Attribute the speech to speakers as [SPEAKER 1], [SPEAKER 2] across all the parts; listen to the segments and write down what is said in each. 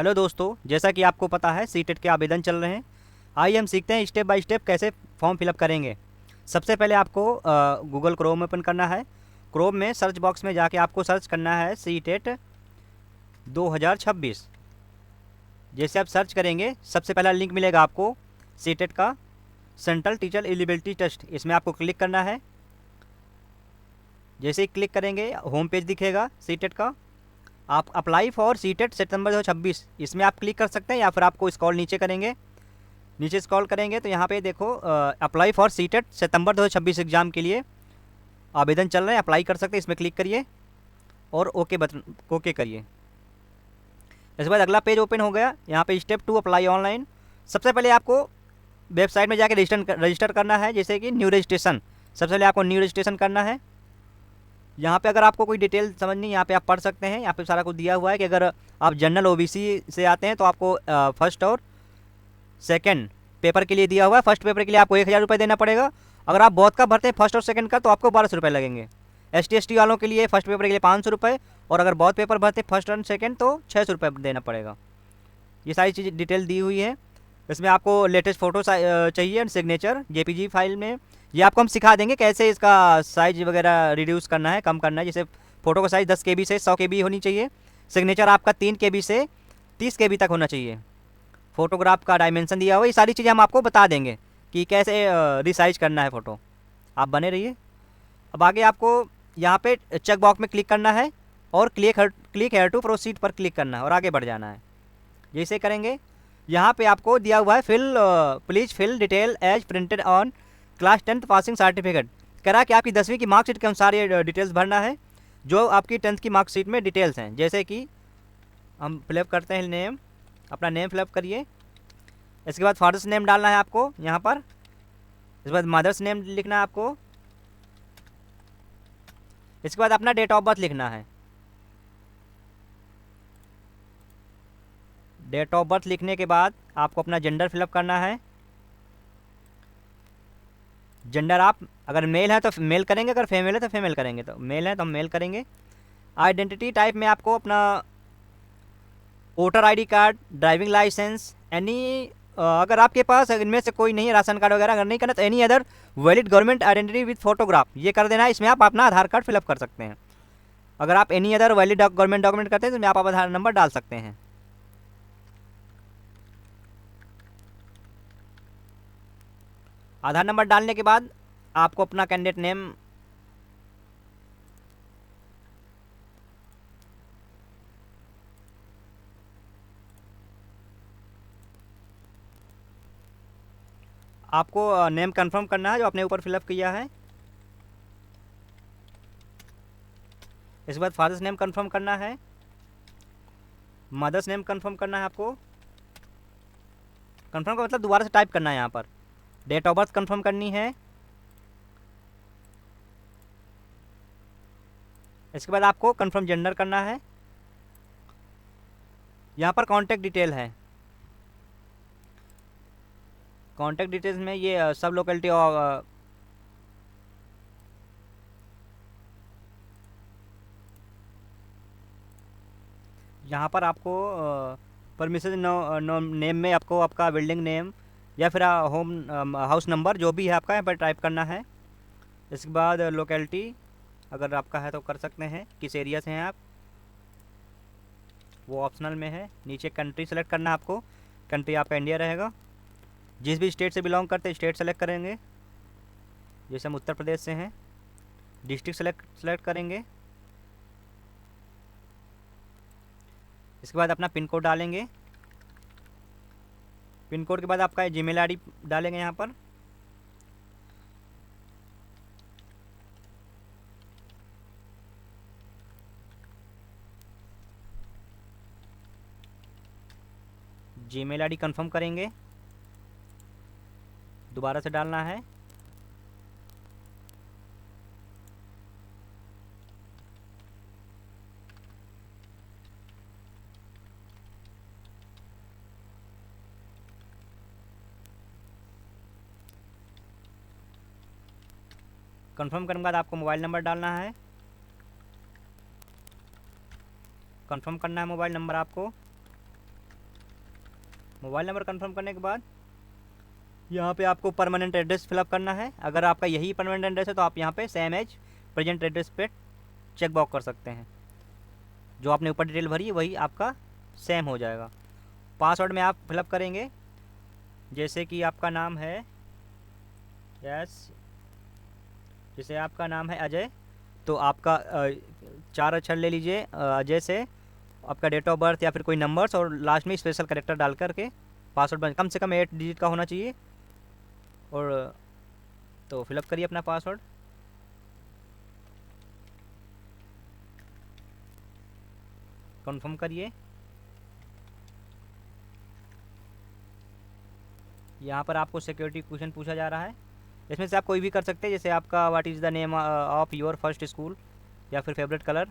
[SPEAKER 1] Hello दोस्तों, जैसा कि आपको पता है सीटेट के आवेदन चल रहे हैं। आइए हम सीखते हैं स्टेप बाय स्टेप कैसे फॉर्म फिलअप करेंगे। सबसे पहले आपको गूगल क्रोम ओपन करना है। क्रोम में सर्च बॉक्स में जाके आपको सर्च करना है सीटेट 2026। जैसे आप सर्च करेंगे सबसे पहला लिंक मिलेगा आपको सीटेट का, सेंट्रल टीचर एलिजिबिलिटी टेस्ट। इसमें आपको क्लिक करना है। जैसे ही क्लिक करेंगे होम पेज दिखेगा सीटेट का। आप अप्लाई फॉर सीटेट सितंबर 2026 इसमें आप क्लिक कर सकते हैं, या फिर आपको स्क्रॉल नीचे करेंगे। नीचे स्क्रॉल करेंगे तो यहाँ पे देखो apply for CTET September 2026 exam के लिए आवेदन चल रहे हैं, अप्लाई कर सकते हैं। इसमें क्लिक करिए और ओके बटन ओके करिए। इसके बाद अगला पेज ओपन हो गया। यहाँ पे स्टेप 2 अप्लाई ऑनलाइन। सबसे पहले आपको वेबसाइट में जाकर रजिस्टर करना है, जैसे कि न्यू रजिस्ट्रेशन। सबसे पहले आपको न्यू रजिस्ट्रेशन करना है। यहाँ पे अगर आपको कोई डिटेल समझनी, यहाँ पे आप पढ़ सकते हैं। यहाँ पे सारा कुछ दिया हुआ है कि अगर आप जनरल ओबीसी से आते हैं तो आपको फर्स्ट और सेकंड पेपर के लिए दिया हुआ है। फर्स्ट पेपर के लिए आपको 1000 रुपये देना पड़ेगा। अगर आप बहुत का भरते हैं फर्स्ट और सेकंड का तो आपको 1200 रुपये लगेंगे। ST ST वालों के लिए फर्स्ट पेपर के लिए 500 रुपये, और अगर बहुत पेपर भरते हैं फर्स्ट और सेकंड तो 600 रुपये देना पड़ेगा। ये सारी चीज़ डिटेल दी हुई है। इसमें आपको लेटेस्ट फ़ोटो चाहिए, सिग्नेचर JPG फाइल में। ये आपको हम सिखा देंगे कैसे इसका साइज वगैरह रिड्यूस करना है, कम करना है। जैसे फ़ोटो का साइज़ 10 KB से 100 KB होनी चाहिए। सिग्नेचर आपका 3 KB से 30 KB तक होना चाहिए। फ़ोटोग्राफ का डायमेंशन दिया हुआ, ये सारी चीज़ें हम आपको बता देंगे कि कैसे रिसाइज करना है फ़ोटो। आप बने रहिए। अब आगे आपको यहाँ पे चेक बॉक्स में क्लिक करना है और क्लिक हेयर टू प्रोसीड पर क्लिक करना है और आगे बढ़ जाना है। जैसे करेंगे यहाँ पे आपको दिया हुआ है please fill detail as printed on class 10th passing certificate. कह रहा है कि आपकी 10वीं की मार्कशीट के अनुसार ये डिटेल्स भरना है जो आपकी 10th की मार्कशीट में डिटेल्स हैं। जैसे कि हम फिलअप करते हैं नेम, अपना नेम फिलअप करिए। इसके बाद फादर्स नेम डालना है आपको यहाँ पर। इसके बाद मदर्स नेम लिखना है आपको। इसके बाद अपना डेट ऑफ बर्थ लिखना है। डेट ऑफ बर्थ लिखने के बाद आपको अपना जेंडर फिलअप करना है। जेंडर आप अगर मेल है तो मेल करेंगे, अगर फीमेल है तो फीमेल करेंगे। तो मेल है तो हम मेल करेंगे। आइडेंटिटी टाइप में आपको अपना voter ID card, driving licence, any अगर आपके पास इनमें से कोई नहीं है, राशन कार्ड वगैरह अगर नहीं करना तो any other valid government identity with photograph ये कर देना है। इसमें आप अपना आधार कार्ड फिलअप कर सकते हैं। अगर आप any other valid government document करते हैं तो इसमें आप आधार नंबर डाल सकते हैं। आधार नंबर डालने के बाद आपको अपना कैंडिडेट नेम आपको नेम कंफर्म करना है जो आपने ऊपर फिलअप किया है। इसके बाद फादर्स नेम कंफर्म करना है, मदर्स नेम कंफर्म करना है आपको। कंफर्म का मतलब दोबारा से टाइप करना है यहाँ पर। डेट ऑफ बर्थ कंफर्म करनी है। इसके बाद आपको कंफर्म जेंडर करना है। यहाँ पर कॉन्टैक्ट डिटेल है। कॉन्टैक्ट डिटेल्स में ये सब लोकेलिटी और यहाँ पर आपको परमिशन नेम में आपको आपका बिल्डिंग नेम या फिर होम हाउस नंबर जो भी है आपका यहाँ पर टाइप करना है। इसके बाद लोकेलिटी अगर आपका है तो कर सकते हैं, किस एरिया से हैं आप, वो ऑप्शनल में है। नीचे कंट्री सेलेक्ट करना है आपको। कंट्री आपका इंडिया रहेगा। जिस भी स्टेट से बिलोंग करते हैं स्टेट सेलेक्ट करेंगे। जैसे हम उत्तर प्रदेश से हैं, डिस्ट्रिक्ट सेलेक्ट करेंगे। इसके बाद अपना पिन कोड डालेंगे। पिन कोड के बाद आपका जीमेल ID डालेंगे यहाँ पर। जीमेल ID कंफर्म करेंगे, दोबारा से डालना है। कंफर्म करने के बाद आपको मोबाइल नंबर डालना है। कंफर्म करना है मोबाइल नंबर आपको। मोबाइल नंबर कंफर्म करने के बाद यहाँ पे आपको परमानेंट एड्रेस फिलअप करना है। अगर आपका यही परमानेंट एड्रेस है तो आप यहाँ पे सेम एज प्रेजेंट एड्रेस पे चेक बॉक्स कर सकते हैं। जो आपने ऊपर डिटेल भरी है वही आपका सेम हो जाएगा। पासवर्ड में आप फिलअप करेंगे, जैसे कि आपका नाम है जैसे आपका नाम है अजय, तो आपका 4 अक्षर ले लीजिए अजय से, आपका डेट ऑफ बर्थ या फिर कोई नंबर्स और लास्ट में स्पेशल कैरेक्टर डाल करके पासवर्ड बन, कम से कम 8 डिजिट का होना चाहिए। और तो फिलअप करिए अपना पासवर्ड। कंफर्म करिए। यहाँ पर आपको सिक्योरिटी क्वेश्चन पूछा जा रहा है, इसमें से आप कोई भी कर सकते हैं, जैसे आपका what is the name of your first school या फिर फेवरेट कलर,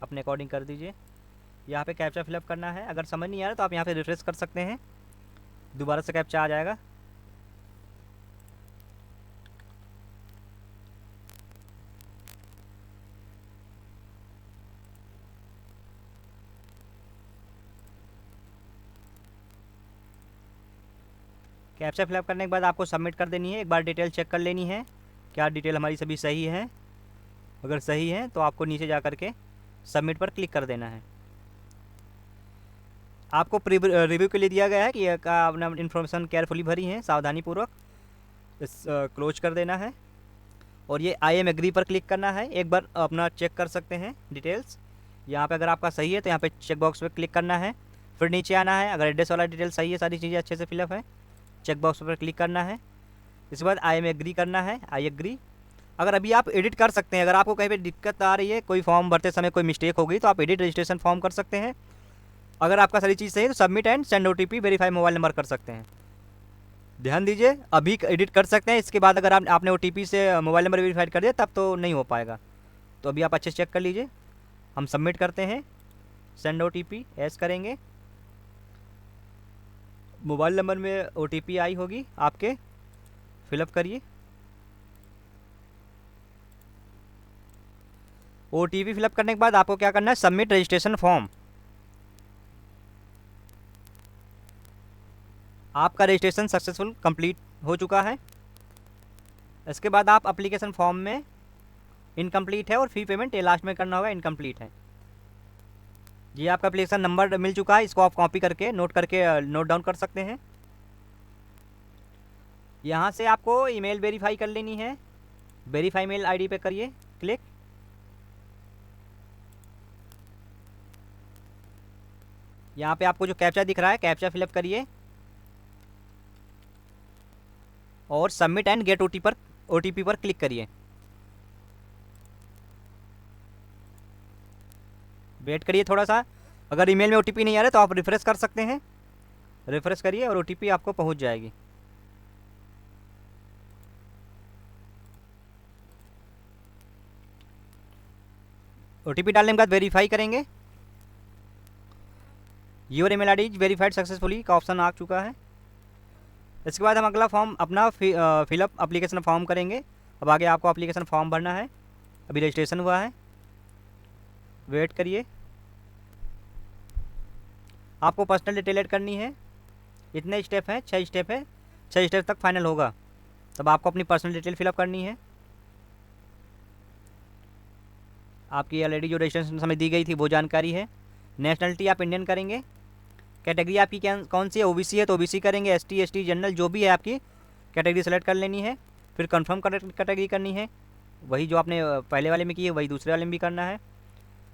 [SPEAKER 1] अपने अकॉर्डिंग कर दीजिए। यहाँ पे कैप्चा फिलअप करना है। अगर समझ नहीं आ रहा तो आप यहाँ पे रिफ्रेश कर सकते हैं, दोबारा से कैप्चा आ जाएगा। कैप्चा फिलअप करने के बाद आपको सबमिट कर देनी है। एक बार डिटेल चेक कर लेनी है, क्या डिटेल हमारी सभी सही है। अगर सही है तो आपको नीचे जा कर के सबमिट पर क्लिक कर देना है। आपको रिव्यू के लिए दिया गया है कि आपने इन्फॉर्मेशन केयरफुली भरी है, सावधानीपूर्वक इस क्लोज कर देना है। और ये आई एम एग्री पर क्लिक करना है। एक बार अपना चेक कर सकते हैं डिटेल्स। यहाँ पे अगर आपका सही है तो यहाँ पे चेक बॉक्स पे क्लिक करना है, फिर नीचे आना है। अगर एड्रेस वाला डिटेल सही है, सारी चीज़ें अच्छे से फिलअप है, चेक बॉक्स पर क्लिक करना है। इसके बाद आई एम एग्री करना है, आई एग्री। अगर अभी आप एडिट कर सकते हैं, अगर आपको कहीं पे दिक्कत आ रही है, कोई फॉर्म भरते समय कोई मिस्टेक हो गई तो आप एडिट रजिस्ट्रेशन फॉर्म कर सकते हैं। अगर आपका सारी चीज़ सही है तो submit and send OTP verify mobile number कर सकते हैं। ध्यान दीजिए, अभी एडिट कर सकते हैं, इसके बाद अगर आपने OTP से मोबाइल नंबर वेरीफाइड कर दिया तब तो नहीं हो पाएगा। तो अभी आप अच्छे से चेक कर लीजिए। हम सबमिट करते हैं, सेंड OTP एस करेंगे। मोबाइल नंबर में OTP आई होगी आपके, फिलअप करिए। OTP फिलअप करने के बाद आपको क्या करना है, सबमिट रजिस्ट्रेशन फॉर्म। आपका रजिस्ट्रेशन सक्सेसफुल कंप्लीट हो चुका है। इसके बाद आप एप्लीकेशन फॉर्म में इनकम्प्लीट है और फी पेमेंट ये लास्ट में करना होगा, इनकम्प्लीट है। ये आपका एप्लीकेशन नंबर मिल चुका है, इसको आप कॉपी करके नोट डाउन कर सकते हैं। यहाँ से आपको ईमेल वेरीफाई कर लेनी है, वेरीफाई मेल आईडी पे करिए क्लिक। यहाँ पे आपको जो कैप्चा दिख रहा है, कैप्चा फिलअप करिए और सबमिट एंड गेट OTP पर क्लिक करिए। वेट करिए थोड़ा सा। अगर ईमेल में OTP नहीं आ रहा तो आप रिफ्रेश कर सकते हैं, रिफ्रेश करिए और OTP आपको पहुंच जाएगी। OTP डालने के बाद वेरीफाई करेंगे। Your email ID verified successfully का ऑप्शन आ चुका है। इसके बाद हम अगला फॉर्म अपना फिलअप एप्लीकेशन फॉर्म करेंगे। अब आगे आपको एप्लीकेशन फॉर्म भरना है, अभी रजिस्ट्रेशन हुआ है, वेट करिए। आपको पर्सनल डिटेल ऐड करनी है, इतने स्टेप हैं, 6 स्टेप है, 6 स्टेप तक फाइनल होगा। तब आपको अपनी पर्सनल डिटेल फिलअप करनी है। आपकी ऑलरेडी जो रजिस्ट्रेशन समय दी गई थी वो जानकारी है। नेशनलिटी आप इंडियन करेंगे। कैटेगरी आपकी कौन सी है, OBC है तो OBC करेंगे, ST ST जनरल जो भी है आपकी कैटेगरी सेलेक्ट कर लेनी है। फिर कंफर्म कैटेगरी करनी है, वही जो आपने पहले वाले में की है वही दूसरे वाले में भी करना है।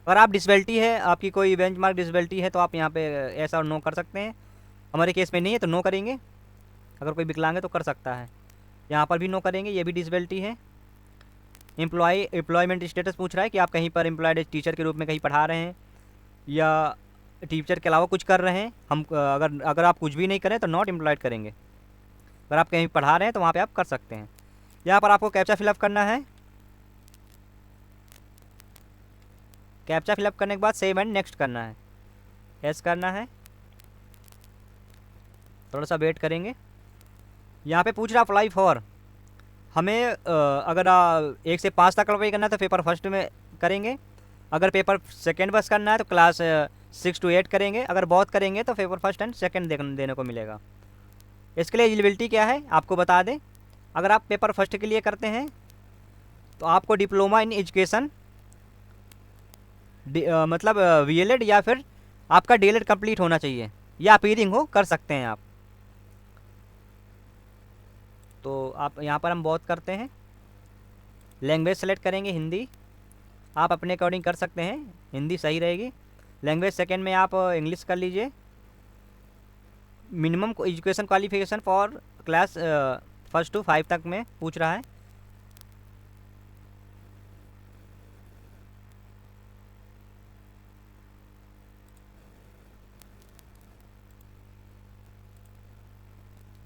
[SPEAKER 1] अगर आप डिसेबिलिटी है, आपकी कोई बेंचमार्क डिसेबिलिटी है तो आप यहाँ पे ऐसा और नो कर सकते हैं। हमारे केस में नहीं है तो नो करेंगे। अगर कोई विकलांग है तो कर सकता है, यहाँ पर भी नो करेंगे, ये भी डिसेबिलिटी है। एम्प्लॉयमेंट स्टेटस पूछ रहा है कि आप कहीं पर एम्प्लॉयड टीचर के रूप में कहीं पढ़ा रहे हैं या टीचर के अलावा कुछ कर रहे हैं। हम अगर आप कुछ भी नहीं करें तो नॉट एम्प्लॉयड करेंगे। अगर आप कहीं पढ़ा रहे हैं तो वहाँ पे आप कर सकते हैं। यहाँ पर आपको कैप्चा फिलअप करना है। कैप्चा फिलअप करने के बाद सेव एंड नेक्स्ट करना है, एस करना है। थोड़ा सा वेट करेंगे। यहाँ पे पूछ रहा अप्लाई फॉर, हमें अगर 1 से 5 तक अप्लाई करना है तो पेपर फर्स्ट में करेंगे। अगर पेपर सेकेंड बस करना है तो क्लास 6 to 8 करेंगे, अगर बहुत करेंगे तो पेपर फर्स्ट एंड सेकंड देने को मिलेगा। इसके लिए एलिजिबिलिटी क्या है आपको बता दें। अगर आप पेपर फर्स्ट के लिए करते हैं तो आपको डिप्लोमा इन एजुकेशन मतलब VLED या फिर आपका DLED कंप्लीट होना चाहिए, या अपीयरिंग हो कर सकते हैं आप। तो आप यहाँ पर हम बहुत करते हैं, लैंग्वेज सेलेक्ट करेंगे हिंदी, आप अपने अकॉर्डिंग कर सकते हैं, हिंदी सही रहेगी। लैंग्वेज सेकंड में आप इंग्लिश कर लीजिए। Minimum education qualification for class 1 to 5 तक में पूछ रहा है।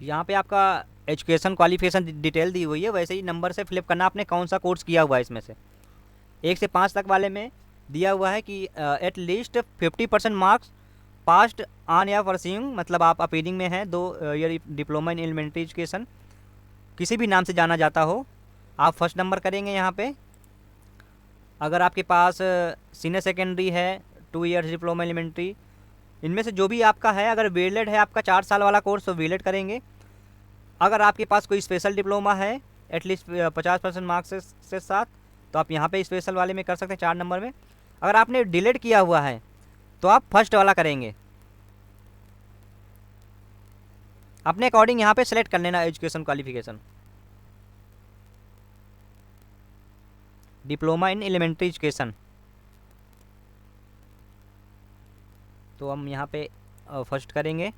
[SPEAKER 1] यहाँ पे आपका एजुकेशन क्वालिफिकेशन डिटेल दी हुई है, वैसे ही नंबर से फिलअप करना आपने कौन सा कोर्स किया हुआ है। इसमें से 1 से 5 तक वाले में दिया हुआ है कि at least 50% marks passed on या परस्यूइंग, मतलब आप अपीलिंग में हैं 2 year diploma in elementary education, किसी भी नाम से जाना जाता हो, आप फर्स्ट नंबर करेंगे यहाँ पे। अगर आपके पास सीनियर सेकेंडरी है 2 ईयर्स डिप्लोमा एलिमेंट्री, इनमें से जो भी आपका है, अगर VLED है आपका 4 साल वाला कोर्स तो VLED करेंगे। अगर आपके पास कोई स्पेशल डिप्लोमा है एटलीस्ट 50% मार्क्स से साथ, तो आप यहाँ पे स्पेशल वाले में कर सकते हैं 4 नंबर में। अगर आपने डिलीट किया हुआ है तो आप फर्स्ट वाला करेंगे। अपने अकॉर्डिंग यहाँ पे सेलेक्ट कर लेना education qualification, diploma in elementary education. तो हम यहाँ पे फर्स्ट करेंगे।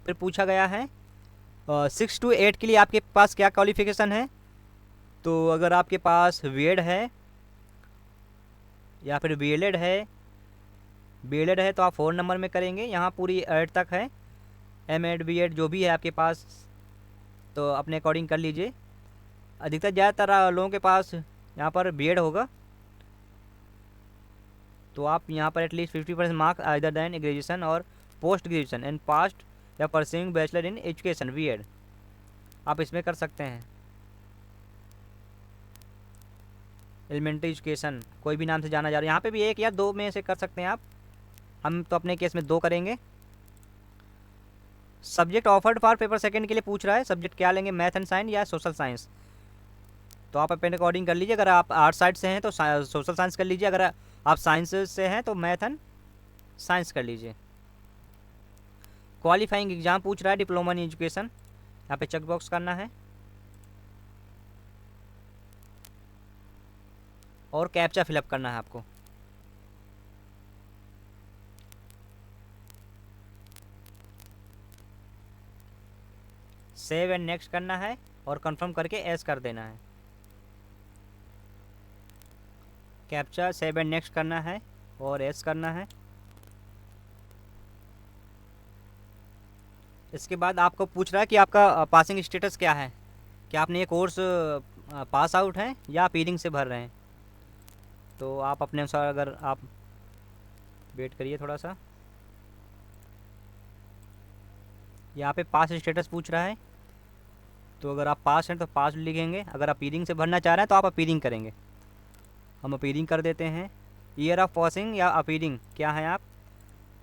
[SPEAKER 1] फिर पूछा गया है 6 to 8 के लिए आपके पास क्या क्वालिफिकेशन है। तो अगर आपके पास VED है या फिर VLED है तो आप 4 नंबर में करेंगे। यहाँ पूरी 8 तक है, M.Ed B.Ed जो भी है आपके पास, तो अपने अकॉर्डिंग कर लीजिए। अधिकतर ज़्यादातर लोगों के पास यहाँ पर B.Ed होगा, तो आप यहाँ पर at least 50% marks either than graduation और पोस्ट ग्रेजुएशन एंड पास्ट या pursuing bachelor in education B.Ed आप इसमें कर सकते हैं। एलिमेंट्री एजुकेशन कोई भी नाम से जाना जा रहा है, यहाँ पे भी 1 या 2 में से कर सकते हैं आप। हम तो अपने केस में 2 करेंगे। Subject offered for paper second के लिए पूछ रहा है, सब्जेक्ट क्या लेंगे, मैथ एंड साइंस या सोशल साइंस। तो आप अपने अकॉर्डिंग कर लीजिए। अगर आप आर्ट साइड से हैं तो सोशल साइंस कर लीजिए, अगर आप साइंस से हैं तो मैथ एंड साइंस कर लीजिए। क्वालिफाइंग एग्जाम पूछ रहा है डिप्लोमा इन एजुकेशन, यहाँ पे चेक बॉक्स करना है और कैप्चा फिलअप करना है आपको। सेव एंड नेक्स्ट करना है और कंफर्म करके एस कर देना है। कैप्चा सेव एंड नेक्स्ट करना है और एस करना है। इसके बाद आपको पूछ रहा है कि आपका पासिंग स्टेटस क्या है, क्या आपने ये कोर्स पास आउट हैं या अपीलिंग से भर रहे हैं। तो आप अपने अनुसार, अगर आप वेट करिए थोड़ा सा, यहाँ पे पास स्टेटस पूछ रहा है, तो अगर आप पास हैं तो पास लिखेंगे, अगर अपीलिंग से भरना चाह रहे हैं तो आप अपीलिंग करेंगे। हम अपीलिंग कर देते हैं। ईयर ऑफ पासिंग या अपीलिंग क्या है आप,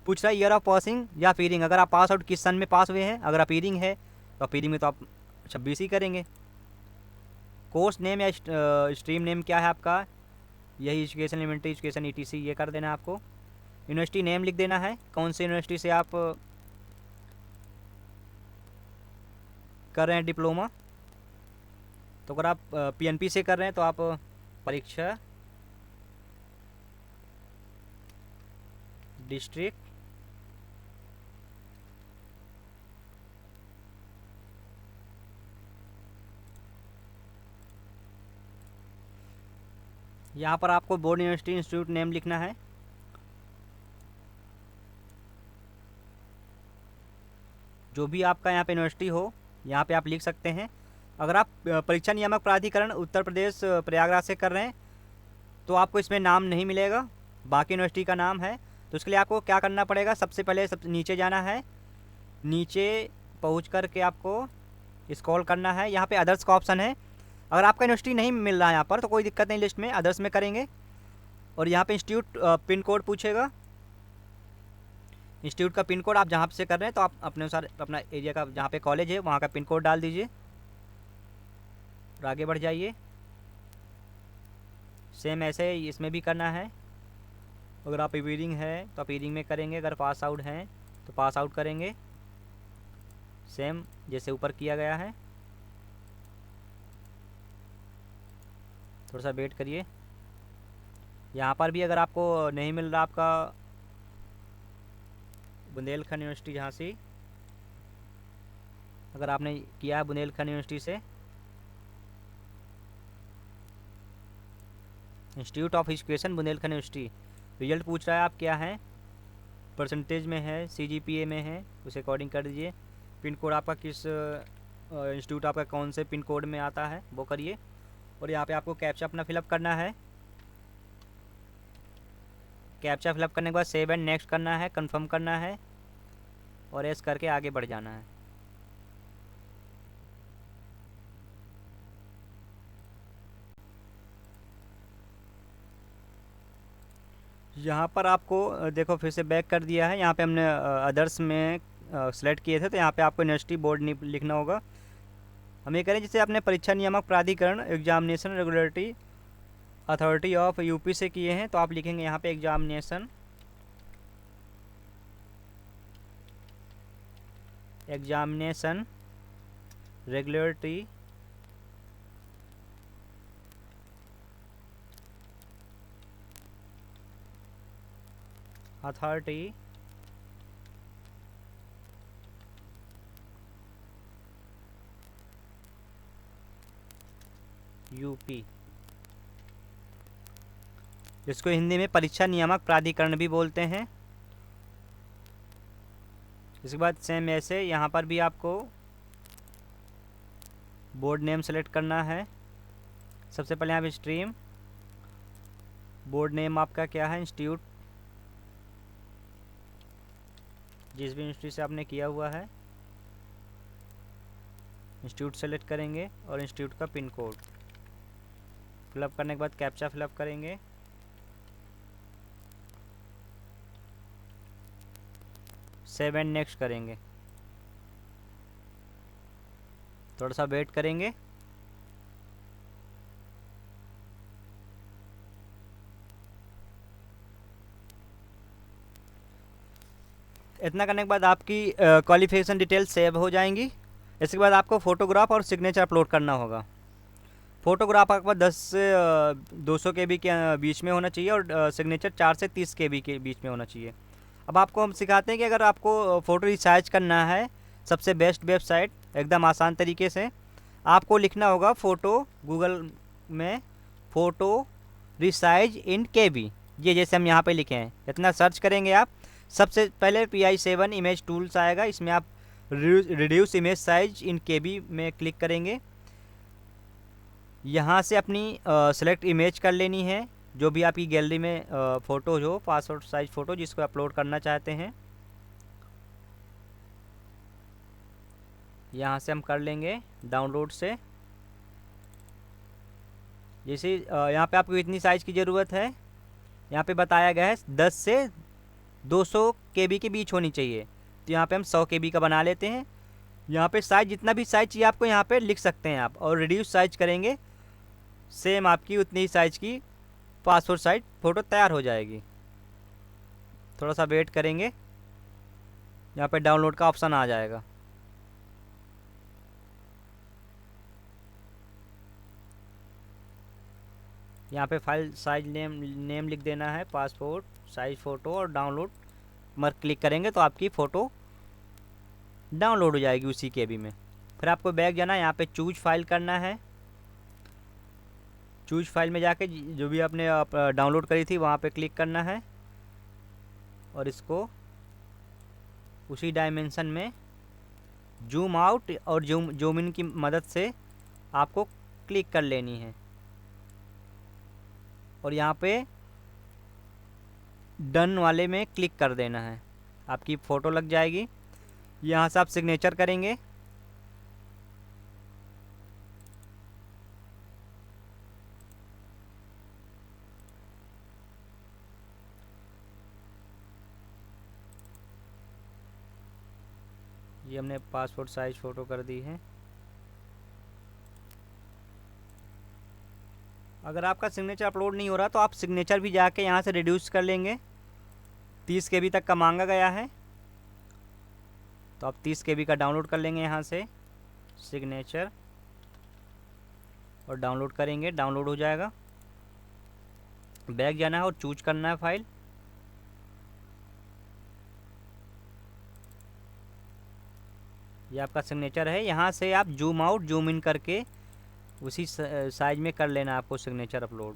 [SPEAKER 1] पूछ रहा है ईयर ऑफ पासिंग या अपीलिंग, अगर आप पास आउट किस सन में पास हुए हैं। अगर अपीलिंग है तो अपीलिंग में तो आप 26 ही करेंगे। कोर्स नेम या स्ट्रीम नेम क्या है आपका, यही एजुकेशन एलिमेंट्री एजुकेशन ETC ये कर देना है आपको। यूनिवर्सिटी नेम लिख देना है, कौन सी यूनिवर्सिटी से आप कर रहे हैं डिप्लोमा। तो अगर आप PNP से कर रहे हैं तो आप परीक्षा डिस्ट्रिक्ट यहाँ पर आपको बोर्ड यूनिवर्सिटी इंस्टीट्यूट नेम लिखना है। जो भी आपका यहाँ पे यूनिवर्सिटी हो यहाँ पे आप लिख सकते हैं। अगर आप परीक्षा नियामक प्राधिकरण उत्तर प्रदेश प्रयागराज से कर रहे हैं तो आपको इसमें नाम नहीं मिलेगा, बाकी यूनिवर्सिटी का नाम है। तो उसके लिए आपको क्या करना पड़ेगा, सबसे पहले नीचे जाना है, नीचे पहुँच कर के आपको स्क्रॉल करना है। यहाँ पे अदर्स का ऑप्शन है, अगर आपका यूनिवर्सिटी नहीं मिल रहा है यहाँ पर तो कोई दिक्कत नहीं, लिस्ट में अदर्स में करेंगे। और यहाँ पे इंस्टीट्यूट पिन कोड पूछेगा, इंस्टीट्यूट का पिन कोड आप जहाँ से कर रहे हैं तो आप अपने अनुसार अपना एरिया का जहाँ पे कॉलेज है वहाँ का पिन कोड डाल दीजिए और आगे बढ़ जाइए। सेम ऐसे इसमें भी करना है। अगर आप रीडिंग है तो आप रीडिंग में करेंगे, अगर पास आउट हैं तो पास आउट करेंगे, सेम जैसे ऊपर किया गया है। थोड़ा सा वेट करिए। यहाँ पर भी अगर आपको नहीं मिल रहा आपका बुंदेलखंड यूनिवर्सिटी जहाँ से अगर आपने किया है बुंदेलखंड यूनिवर्सिटी से, institute of education Bundelkhand university, result पूछ रहा है आप क्या हैं, परसेंटेज में है, सीजीपीए में है, उसे अकॉर्डिंग कर दीजिए। पिन कोड आपका किस इंस्टीट्यूट आपका कौन से पिन कोड में आता है वो करिए। और यहाँ पे आपको कैप्चा अपना फिलअप करना है। कैप्चा फिलअप करने के बाद सेव एंड नेक्स्ट करना है, कंफर्म करना है और एस करके आगे बढ़ जाना है। यहाँ पर आपको देखो फिर से बैक कर दिया है। यहाँ पे हमने अदर्स में सेलेक्ट किए थे तो यहाँ पे आपको यूनिवर्सिटी बोर्ड लिखना होगा। हम ये करें जैसे आपने परीक्षा नियामक प्राधिकरण examination regulatory authority of UP से किए हैं तो आप लिखेंगे यहाँ पे एग्जामिनेशन रेगुलेटरी अथॉरिटी यूपी, जिसको हिंदी में परीक्षा नियामक प्राधिकरण भी बोलते हैं। इसके बाद सेम ऐसे यहाँ पर भी आपको बोर्ड नेम सेलेक्ट करना है। सबसे पहले यहाँ पे स्ट्रीम, बोर्ड नेम आपका क्या है, इंस्टीट्यूट जिस भी यूनिवर्सिटी से आपने किया हुआ है इंस्टीट्यूट सेलेक्ट करेंगे और इंस्टीट्यूट का पिन कोड फिलअप करने के बाद कैप्चा फिलअप करेंगे। सेव एंड नेक्स्ट करेंगे। थोड़ा सा वेट करेंगे। इतना करने के बाद आपकी क्वालिफिकेशन डिटेल सेव हो जाएंगी। इसके बाद आपको फ़ोटोग्राफ और सिग्नेचर अपलोड करना होगा। फ़ोटोग्राफ आपके पास 10 से 200 KB के बीच में होना चाहिए और सिग्नेचर 4 से 30 KB के बीच में होना चाहिए। अब आपको हम सिखाते हैं कि अगर आपको फ़ोटो रिसाइज करना है, सबसे बेस्ट वेबसाइट एकदम आसान तरीके से आपको लिखना होगा फ़ोटो, गूगल में फ़ोटो रिसाइज इन KB, ये जैसे हम यहाँ पे लिखे हैं। इतना सर्च करेंगे आप, सबसे पहले PI7 इमेज टूल्स आएगा, इसमें आप reduce image size in KB में क्लिक करेंगे। यहाँ से अपनी सेलेक्ट इमेज कर लेनी है, जो भी आपकी गैलरी में फ़ोटो हो, पासपोर्ट साइज फ़ोटो जिसको अपलोड करना चाहते हैं। यहाँ से हम कर लेंगे डाउनलोड से। जैसे यहाँ पे आपको इतनी साइज़ की ज़रूरत है, यहाँ पे बताया गया है 10 से 200 KB के बीच होनी चाहिए, तो यहाँ पे हम 100 KB का बना लेते हैं। यहाँ पे साइज़ जितना भी साइज़ चाहिए आपको यहाँ पे लिख सकते हैं आप, और रिड्यूस साइज करेंगे, सेम आपकी उतनी ही साइज़ की पासपोर्ट साइज फ़ोटो तैयार हो जाएगी। थोड़ा सा वेट करेंगे, यहाँ पे डाउनलोड का ऑप्शन आ जाएगा। यहाँ पे फाइल साइज नेम लिख देना है, पासपोर्ट साइज फ़ोटो, और डाउनलोड मर क्लिक करेंगे तो आपकी फ़ोटो डाउनलोड हो जाएगी उसी KB में। फिर आपको बैक जाना है, यहाँ पे चूज फाइल करना है। चूज फाइल में जाके जो भी आपने डाउनलोड करी थी वहाँ पे क्लिक करना है और इसको उसी डायमेंशन में जूम आउट और जूम इन की मदद से आपको क्लिक कर लेनी है और यहाँ पे डन वाले में क्लिक कर देना है, आपकी फ़ोटो लग जाएगी। यहाँ से आप सिग्नेचर करेंगे। ये हमने पासपोर्ट साइज फ़ोटो कर दी है। अगर आपका सिग्नेचर अपलोड नहीं हो रहा तो आप सिग्नेचर भी जाके यहाँ से रिड्यूस कर लेंगे। 30 KB तक का मांगा गया है, तो आप 30 KB का डाउनलोड कर लेंगे यहाँ से सिग्नेचर, और डाउनलोड करेंगे, डाउनलोड हो जाएगा। बैक जाना है और चूज करना है फाइल। ये आपका सिग्नेचर है। यहाँ से आप जूम आउट जूम इन करके उसी साइज में कर लेना आपको सिग्नेचर अपलोड।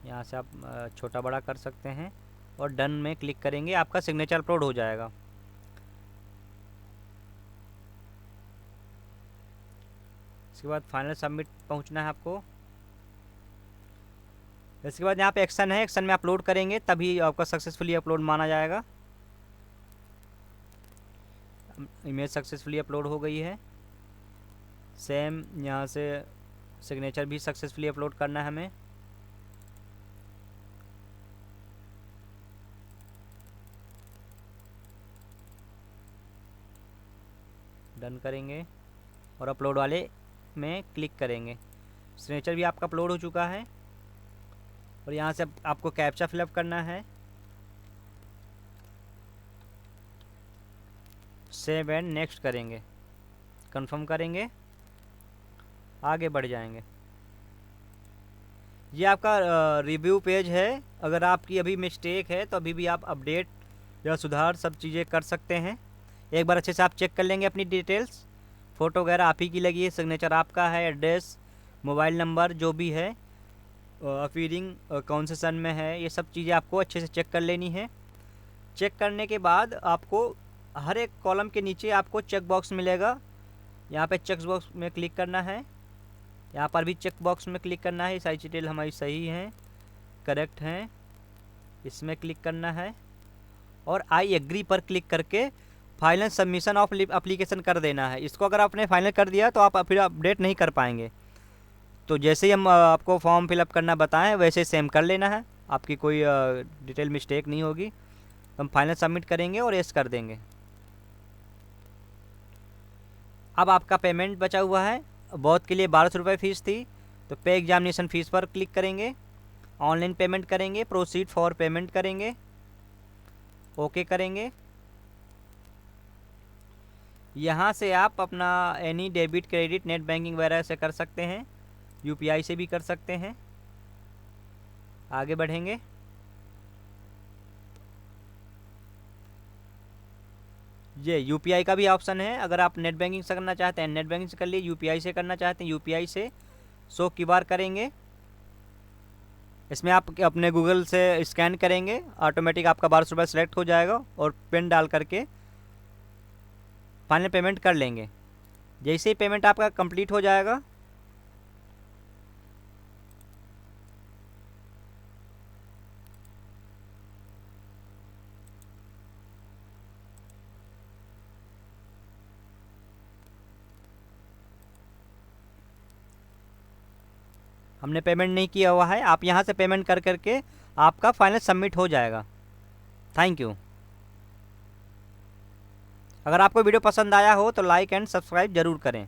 [SPEAKER 1] यहाँ से आप छोटा बड़ा कर सकते हैं और डन में क्लिक करेंगे, आपका सिग्नेचर अपलोड हो जाएगा। इसके बाद फाइनल सबमिट पहुँचना है आपको। इसके बाद यहाँ पे एक्शन है, एक्शन में अपलोड करेंगे तभी आपका सक्सेसफुली अपलोड माना जाएगा। इमेज सक्सेसफुली अपलोड हो गई है। सेम यहाँ से सिग्नेचर भी सक्सेसफुली अपलोड करना है हमें। डन करेंगे और अपलोड वाले में क्लिक करेंगे। सिग्नेचर भी आपका अपलोड हो चुका है और यहाँ से आपको कैप्चा फिलअप करना है। सेव एंड नेक्स्ट करेंगे, कंफर्म करेंगे, आगे बढ़ जाएंगे। ये आपका रिव्यू पेज है। अगर आपकी अभी मिस्टेक है तो अभी भी आप अपडेट या सुधार सब चीज़ें कर सकते हैं। एक बार अच्छे से आप चेक कर लेंगे अपनी डिटेल्स। फ़ोटो वगैरह आप ही की लगी है, सिग्नेचर आपका है, एड्रेस, मोबाइल नंबर जो भी है, अपीयरिंग कौन से सन में है, ये सब चीज़ें आपको अच्छे से चेक कर लेनी है। चेक करने के बाद आपको हर एक कॉलम के नीचे आपको चेक बॉक्स मिलेगा। यहाँ पे चेक बॉक्स में क्लिक करना है, यहाँ पर भी चेक बॉक्स में क्लिक करना है। सारी डिटेल हमारी सही हैं, करेक्ट हैं, इसमें क्लिक करना है और आई एग्री पर क्लिक करके फाइनल सबमिशन ऑफ एप्लीकेशन कर देना है। इसको अगर आपने फाइनल कर दिया तो आप फिर अपडेट नहीं कर पाएंगे। तो जैसे ही हम आपको फॉर्म फिलअप करना बताएं वैसे सेम कर लेना है, आपकी कोई डिटेल मिस्टेक नहीं होगी। हम फाइनल सबमिट करेंगे और यस कर देंगे। अब आपका पेमेंट बचा हुआ है। बहुत के लिए 1200 रुपये फ़ीस थी, तो पे एग्जामिनेशन फ़ीस पर क्लिक करेंगे, ऑनलाइन पेमेंट करेंगे, प्रोसीड फॉर पेमेंट करेंगे, ओके करेंगे। यहाँ से आप अपना any debit credit net banking वगैरह से कर सकते हैं, यूपीआई से भी कर सकते हैं। आगे बढ़ेंगे। ये यूपीआई का भी ऑप्शन है। अगर आप नेट बैंकिंग से करना चाहते हैं नेट बैंकिंग से कर लिए, यूपीआई से करना चाहते हैं यूपीआई से। सो QR करेंगे, इसमें आप अपने गूगल से स्कैन करेंगे, ऑटोमेटिक आपका 1200 रुपये सेलेक्ट हो जाएगा और पिन डाल करके फाइनल पेमेंट कर लेंगे। जैसे ही पेमेंट आपका कंप्लीट हो जाएगा हमने पेमेंट नहीं किया हुआ है, आप यहाँ से पेमेंट कर करके आपका फाइनल सबमिट हो जाएगा। Thank you. अगर आपको वीडियो पसंद आया हो तो लाइक एंड सब्सक्राइब ज़रूर करें।